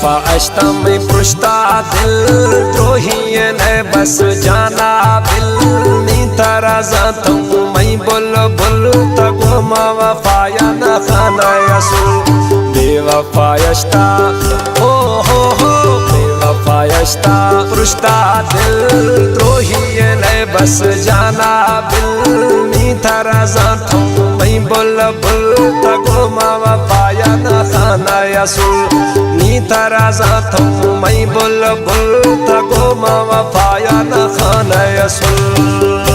बेवफा अश्ता में पृष्ठा दिल द्रोही ने बस जाना बिल नी तारा जाता हूँ मैं बोल बोल तको माँ वफाया न खाना यसुल बेवफा अश्ता हो बेवफा अश्ता पृष्ठा दिल द्रोही ने बस जाना बिल नी तारा जाता हूँ मैं बोल बोल तको माँ वफाया न खाना यसुल नी तारा जाता हूँ मैं बोल बोल तको माँ वफाया न खाना यसुल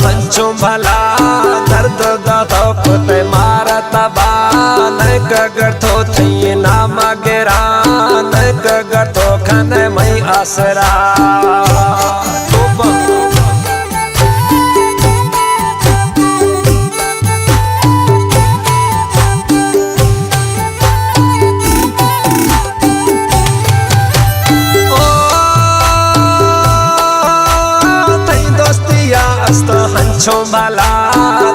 हंचो भला दर्द दातो ते मारता बा न कगर तो थी ना मगेरा न कगर तो खने मैं आसरा हंचो भला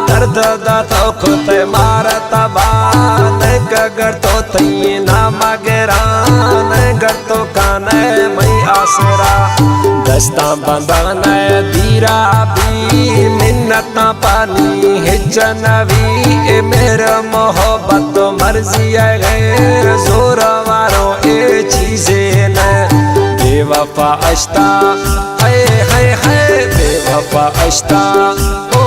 दर्द दातो ते मारता बा न कगर तो थी ना मगेरा न गर तो काने मैं आसरा दस्ता बंदन दीरा भी मिन्नत पानी हिजनवी ए मेरा मोहब्बत मर्जी गैर जोर वारो ए चीजें न बेवफा अश्ता है बेवफा अश्ता हो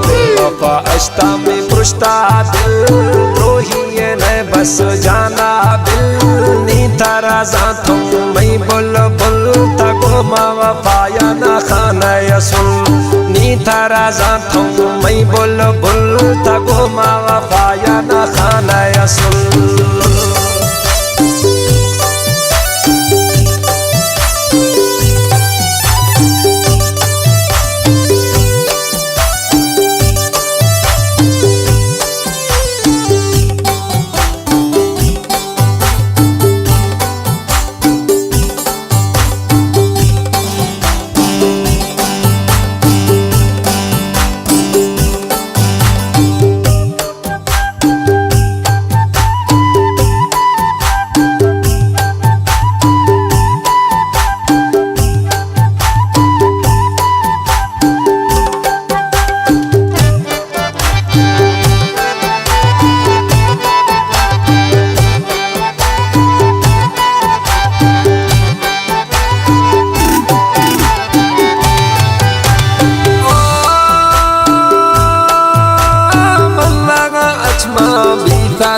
बेवफा अश्ता में पृष्ठा दिल द्रोही ने बस जाना बिल नी तारा जाता हूँ मैं बोल बोल तको माँ वफाया न खाना यसुल नी तारा जाता हूँ मैं बोल बोल तको माँ वफाया न खाना यसुल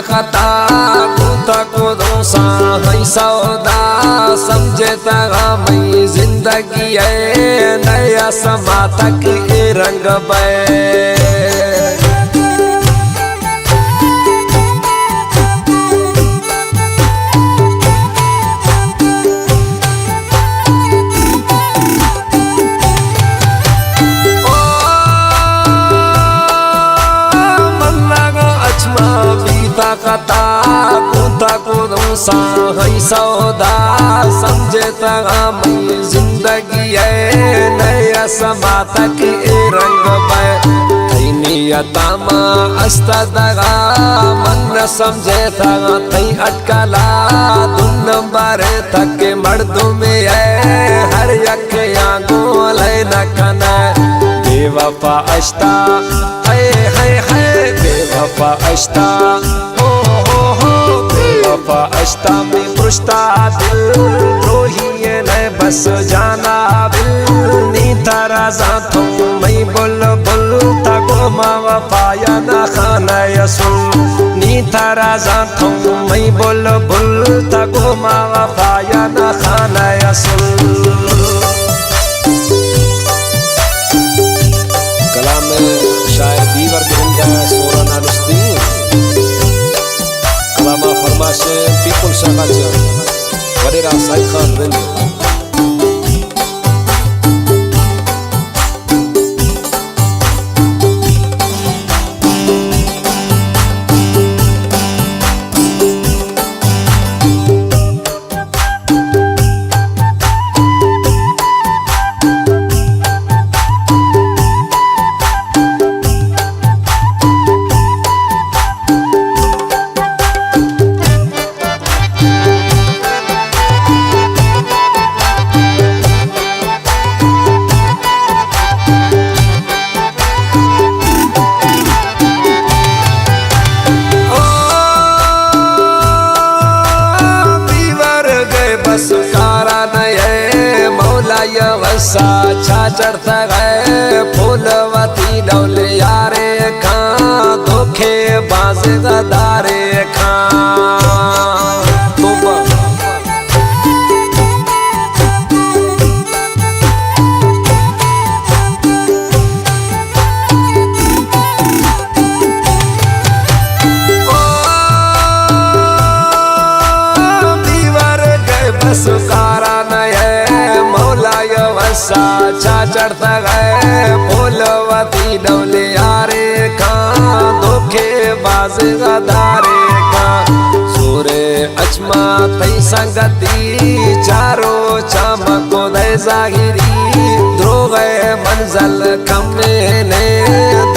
खता कुता को दोसा है सौदा समझे तगा मैं जिंदगी है नया समा तक रंग बे कता कुता को दोसा है सौदा समझे तगा मैं जिंदगी है नया समा तक रंग बे नियतामा अस्ता दगा मन न समझे तगा तई अटकला दुन नंबर तक मर्दों में है हर यक आंगो ले न कना बेवफा अश्ता है बेवफा अश्ता हो बेवफा अश्ता में फुश्ता दिल द्रोही ने बस जाना बिल नी तारा जातों मैं बुल बुल तगो मा वफाया ना खाना यसुल नी तारा जातों मैं बुल बुल तगो मा वफाया ना खाना यसुल। कलाम शायर दीवर गिरंदा सोरा नानुस्तीन कलामा फरमाशे पीपल शागाचा वडेरा साइद खान रिंद वसा छा चढ़ता गए फूलवती डौले यारे खां धोखे बाज गदारे खां छा चढ़ता गए फूलवती डौले यारे खां धोखे बाज गदारे खां सूरे अचमा तई संगती चारो चमको दे जाहिरी द्रोगे मंजल कमे ने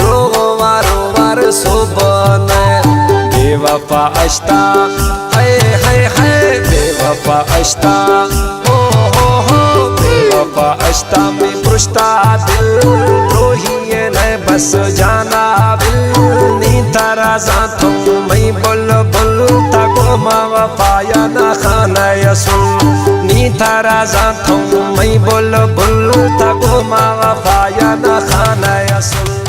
द्रोगो वारो वार सोबन बेवफा अश्ता है बेवफा अश्ता वफा अश्ता में पुश्ता दिल द्रोही ने बस जाना बिल नी तारा जातों मैं बुल बुल तगो मा वफाया ना खाना यसुल नी तारा जातों मैं बुल बुल तगो मा वफाया ना खाना यसुल।